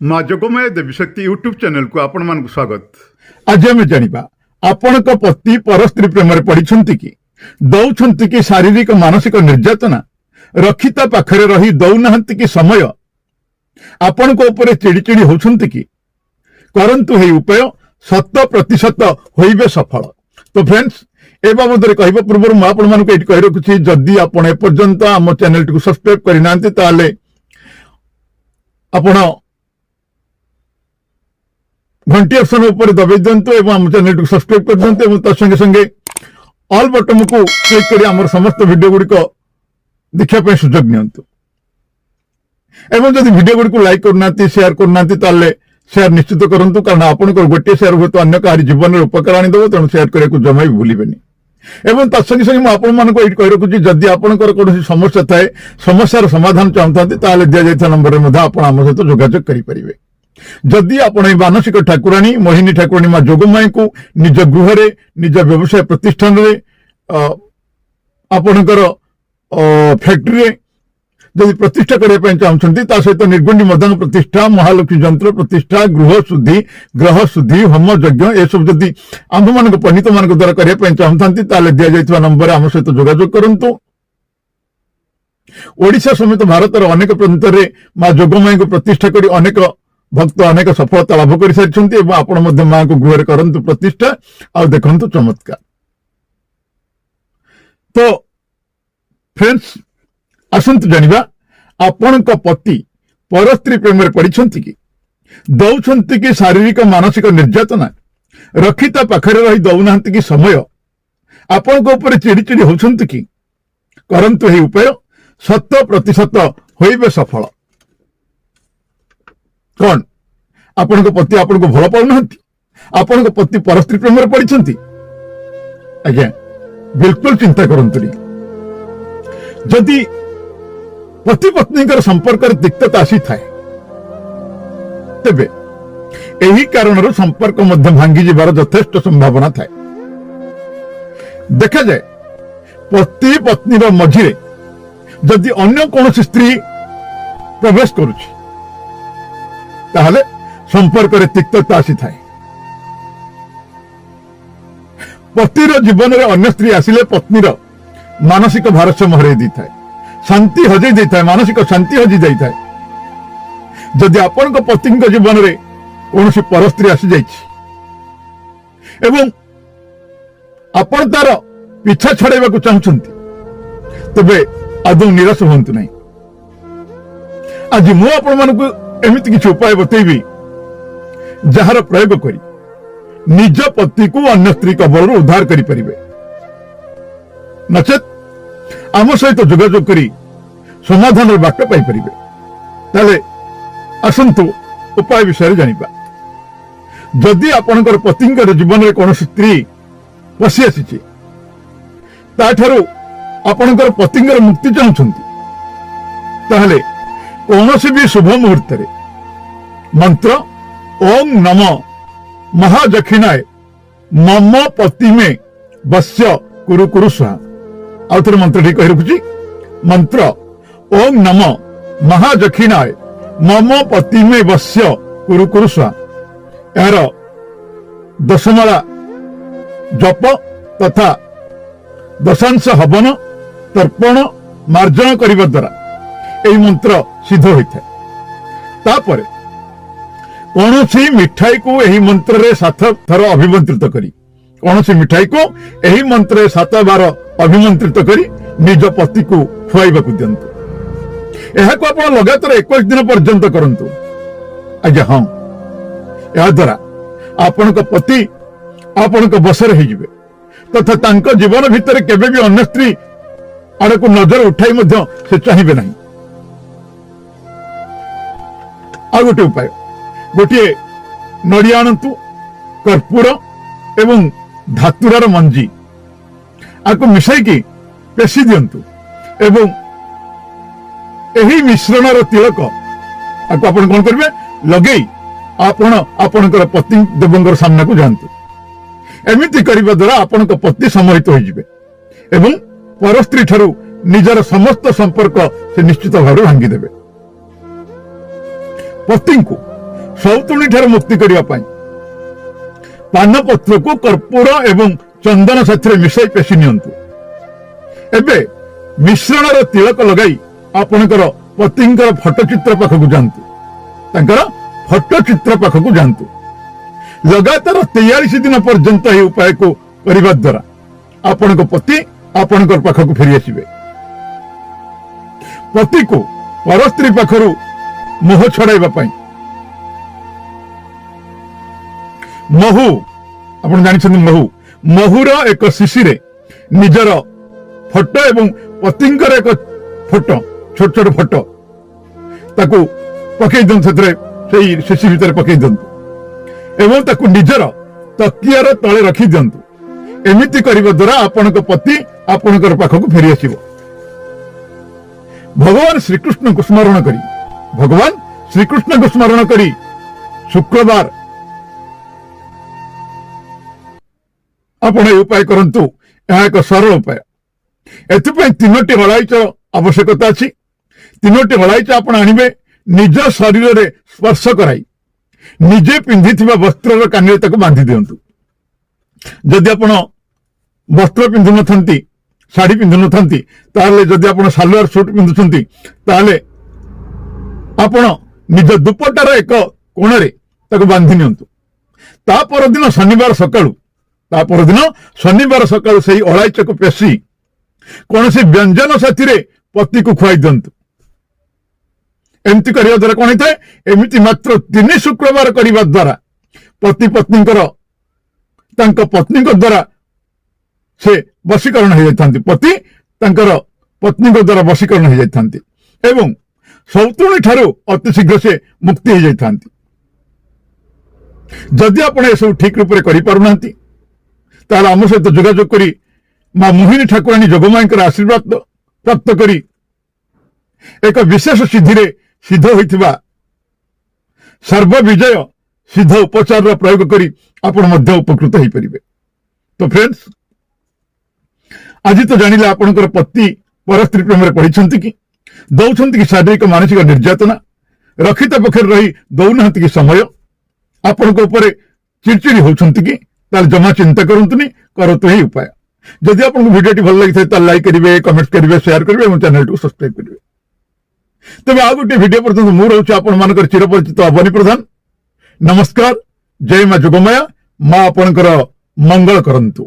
माँ जोगमय देवी शक्ति YouTube channel को आपण मान स्वागत। आज आम जाना आपण पति पर स्त्री प्रेम पड़ती कि दौरान कि शारीरिक मानसिक निर्यातना रक्षिता पाखरे रही दौना कि समय आपण चिड़चिड़ी होती कि करंतु हे उपाय 100% होइबे सफल। तो फ्रेंड्स ए बाबद कहवा पूर्व मुझे कही रखुच्छी जदि आपण एपर्यंत आम चैनल टी सब्सक्राइब करना आपण घंटी ऑप्शन ऊपर दबाई दिंतु एवं आम चैनल टी सब्सक्राइब कर दिंतु और संगे संगे ऑल बटन को क्लिक कर आम समस्त वीडियो गुड़िक देखा सुजोग नियंतु एवं जदि वीडियो गुड़िक लाइक करना शेयर करना शेयर निश्चित करूँ कारण आपण गोटे शेयर हूँ अन्य कहार जीवन में उपकार आनीदेव तेणु शेयर करने को जमा भी भूलें एवं तत्संगे संगे मुझे कही रखुच्छी जदि आपंकर कौन समस्या थाए समस्यार समाधान चाहता दि जा नंबर में आम सहित जोगाजोग करेंगे। जदि आपण मानसिक ठाकुराणी मोहिनी ठाकुराणी माँ जोगमाई को निज गृह निज व्यवसाय प्रतिष्ठान आपणकर फैक्ट्री जदि प्रतिष्ठा करने चाहते सहित निर्गुंडी मदान प्रतिष्ठा महालक्ष्मी जंत्र प्रतिष्ठा गृह शुद्धि ग्रह शुद्धि होम यज्ञ ये सब जदि आम मान पंडित मान द्वारा करने चाहता दि जा नंबर आम सहित जोगाजोग करूँ। ओडिशा समेत भारत अनेक प्रांत में माँ जोगमाई को प्रतिष्ठा कर अनेक भक्त अनेक सफलता लाभ कर सारी आपण माँ को गृह करंतु प्रतिष्ठा आ देखंतु चमत्कार। तो फ्रेंड्स आसंतु जानिबा आपण पति पर स्त्री प्रेम पड़ती कि दौरान कि शारीरिक मानसिक निर्यातना रक्षिता पाखरे रही दौना कि समय आपण चिड़चिड़ी होती कि करंतु हे उपाय 100% होइबे सफल। कौन आपण पति आपण को भल पाऊना आपण पति पर स्त्री प्रेम पड़ती आज्ञा बिल्कुल चिंता करंतु जदि पति पत्नी संपर्क तिक्तता आसी थाए तेबे एही कारण संपर्क मध्य भांगी जीवार यथेष्ट संभावना थाए। देखा जाए पति पत्नी मझिरे जदि अन्य कौन स्त्री प्रवेश करुछि ताहले संपर्क तिक्तता आसी थाए। पतिर जीवन में अन्य स्त्री आसिले पत्नीर मानसिक भारसाम्य हरई दी थाए शांति हजई दी थाए मानसिक शांति हजि जाई थाए। जदि आपण पति जीवन में कौन पर स्त्री आसी जाइछि एवं आपण तार पीछा छड़ाइबा चाहते तेबे आदौ निराश हुंतु नहीं। आज मु आपण मानकु एमिति किछि उपाय बतैबी जार प्रयोग करी निज पति को अन्य स्त्री कबल उद्धार करि परिबे नचेत आम सहित जोगाजोग करी समाधान बाट पाई परिबे। ताले आसंतु उपाय विषय जानिबा। जदि आपणकर पतिंकर जीवन में कौन स्त्री पशि आसी ताठारु आपणकर पतिंकर मुक्ति चाहते ताहले कौन भी शुभ मुहूर्त मंत्र ओम नमो महादक्षिणाय मम पति में वश्य कुरु कुरु स्वाहा आउ थे मंत्र टी कही रखुची मंत्र ओम नमो महादक्षिणाय मम पति में वश्य कुरु कुरु स्वाहा यार 10 माला जप तथा दशांश हवन तर्पण मार्जन करने द्वारा यह मंत्र सिद्ध होता है। तापर कौन सी मिठाई को यही मंत्र रे 7 थर अभिमंत्रित करी कौन सी मिठाई को यही मंत्र 7 बार अभिमंत्रित करी निज पति को खुआइबा को दिंतु। यह को आप लगातार 21 दिन पर्यंत करंतु आज्ञा हाँ या द्वारा आपण पति आपण बसर हो तथा तांको जीवन भितर केबे भी अन्य स्त्री आड़ को नजर उठाई मध्य से चाहिए नहीं। आ गोटे उपाय गोटे नड़िया आणतु कर्पूर एवं धातुरार मंजी आपको मिसाई पेशी दिंतु एवं यही मिश्रण तिलक आपको आपण कौन करेंगे लगे आपणकर पति देवंकर सामना को जातु। एमिति करने द्वारा आपण पति सम्मोहित होइजिबे एवं पर स्त्री ठारू निजर समस्त संपर्क से निश्चित भाव भांगी देबे। पति को ସୌତୁଣୀ ଠାରୁ ମୁକ୍ତି କରିବା ପାଇଁ ପାନପତ୍ରକୁ କର୍ପୂର ଏବଂ ଚନ୍ଦନ ସାଥିରେ ମିଶାଇ ପେଶି ନିଅନ୍ତୁ। ଏବେ ମିଶ୍ରଣର ତିଳକ ଲଗାଇ ଆପଣଙ୍କର ପତିଙ୍କର ଫଟୋଚିତ୍ର ପାଖକୁ ଯାଆନ୍ତୁ। ତାଙ୍କର ଫଟୋଚିତ୍ର ପାଖକୁ ଯାଆନ୍ତୁ। ଲଗାତାର 43 ଦିନ ପର୍ଯ୍ୟନ୍ତ ଏହି ଉପାୟକୁ କରିବା ଦ୍ୱାରା ଆପଣଙ୍କ ପତି ଆପଣଙ୍କ ପାଖକୁ ଫେରି ଆସିବେ। ପତିକୁ ପର ସ୍ତ୍ରୀ ପାଖରୁ ମୋହ ଛଡାଇବା ପାଇଁ ମହୁ, ଆପଣ ଜାଣିଛନ୍ତି ମହୁର ଏକ ଶିଶିରେ ନିଜର ଫଟୋ ଏବଂ ପତିଙ୍କର ଏକ ଫଟୋ, ଛୋଟ ଛୋଟ ଫଟୋ ତାକୁ ପକେଇ ଦିଅନ୍ତୁ। ସେଥିରେ ସେଇ ଶିଶି ଭିତରେ ପକେଇ ଦିଅନ୍ତୁ ଏବଂ ତାକୁ ନିଜର ତକିଆର ତଳେ ରଖି ଦିଅନ୍ତୁ। ଏମିତି କରିବା ଦ୍ୱାରା ଆପଣଙ୍କ ପତି ଆପଣଙ୍କର ପାଖକୁ ଫେରି ଆସିବ। ଭଗବାନ ଶ୍ରୀକୃଷ୍ଣଙ୍କୁ ସ୍ମରଣ କରି ଶୁକ୍ରବାର ଆପଣ ଏହି ଉପାୟ କରନ୍ତୁ। ଏହା ଏକ ସରଳ ଉପାୟ। ଏଥିପାଇଁ 3ଟି ଅଳାଇଚର ଆବଶ୍ୟକତା ଅଛି। 3ଟି ଅଳାଇଚ ଆପଣ ଆଣିବେ, ନିଜ ଶରୀରରେ ସ୍ପର୍ଶ କରାଇ ନିଜେ ପିନ୍ଧିଥିବା ବସ୍ତ୍ରର କାନିରେ ତାକୁ ବାନ୍ଧି ଦିଅନ୍ତୁ। ଯଦି ଆପଣ ବସ୍ତ୍ର ପିନ୍ଧୁନଥାନ୍ତି, ଶାଢୀ ପିନ୍ଧୁନଥାନ୍ତି, ତାହେଲେ ଯଦି ଆପଣ ସାଲୁଆର ସୁଟ୍ ପିନ୍ଧୁଛନ୍ତି, ତାହେଲେ ଆପଣ ନିଜ ଦୁପଟାର ଏକ କୋଣରେ ତାକୁ ବାନ୍ଧି ନିଅନ୍ତୁ। ତା ପରଦିନ ଶନିବାର ସକାଳୁ ସେହି ଅଳାଇଚକୁ ପେଶି କୌଣସି ବ୍ୟଞ୍ଜନ ସାଥିରେ ପତିକୁ ଖୁଆଇ ଦିଅନ୍ତୁ। ଏମିତି କରିବା ଦ୍ୱାରା କଣ ହେଇଥାଏ? ଏମିତି ମାତ୍ର 3 ଶୁକ୍ରବାର କରିବା ଦ୍ୱାରା ପତି ପତ୍ନୀଙ୍କର ତାଙ୍କ ପତ୍ନୀଙ୍କ ଦ୍ୱାରା ସେ ବଶୀକରଣ ହେଇଯାଇଥାନ୍ତି। ପତି ତାଙ୍କର ପତ୍ନୀଙ୍କ ଦ୍ୱାରା ବଶୀକରଣ ହେଇଯାଇଥାନ୍ତି ଏବଂ ସୌତୁଣୀ ଠାରୁ ଅତି ଶୀଘ୍ର ସେ ମୁକ୍ତି ହେଇଯାଇଥାନ୍ତି। ଯଦି ଆପଣ ଏସବୁ ଠିକ ରୂପରେ କରିପାରୁନାହାନ୍ତି, ତାହେଲେ ଆମ ସହିତ ଯୋଗାଯୋଗ କରି ମା ମୋହିନୀ ଠାକୁରାଣୀ ଯୋଗମାଙ୍କର ଆଶୀର୍ବାଦ ପ୍ରାପ୍ତ କରି ଏକ ବିଶେଷ ସିଦ୍ଧିରେ ସିଦ୍ଧ ହୋଇଥିବା ସର୍ବବିଜୟ ସିଦ୍ଧ ଉପଚାରର ପ୍ରୟୋଗ କରି ଆପଣ ମଧ୍ୟ ଉପକୃତ ହେଇପାରିବେ। ତ ଫ୍ରେଣ୍ଡସ୍, ଆଜି ତ ଜାଣିଲେ ଆପଣଙ୍କର ପତି ପର ସ୍ତ୍ରୀ ପ୍ରେମରେ ପଡ଼ିଛନ୍ତି କି, ଦଉଛନ୍ତି କି ଶାରୀରିକ ମାନସିକ ନିର୍ଯାତନା, ରକ୍ଷିତ ପକ୍ଷରେ ରହି ଦଉନାହାନ୍ତି କି ସମୟ, ଆପଣଙ୍କ ଉପରେ ଚିଡ଼ଚିଡ଼ି ହେଉଛନ୍ତି କି, ତାହେଲେ ଜମା ଚିନ୍ତା କରନ୍ତୁନି, କରନ୍ତୁ ଏହି ଉପାୟ। ଯଦି ଆପଣଙ୍କୁ ଭିଡ଼ିଓଟି ଭଲ ଲାଗିଥାଏ ତାହେଲେ ଲାଇକ୍ କରିବେ, କମେଣ୍ଟ କରିବେ, ସେୟାର କରିବେ ଏବଂ ଚ୍ୟାନେଲଟିକୁ ସବସ୍କ୍ରାଇବ କରିବେ। ତେବେ ଆଉ ଗୋଟିଏ ଭିଡ଼ିଓ ପର୍ଯ୍ୟନ୍ତ ମୁଁ ରହୁଛି ଆପଣମାନଙ୍କର ଚିରପରିଚିତ ଅବନୀ ପ୍ରଧାନ। ନମସ୍କାର, ଜୟ ମା ଯୋଗମାୟା। ମା ଆପଣଙ୍କର ମଙ୍ଗଳ କରନ୍ତୁ।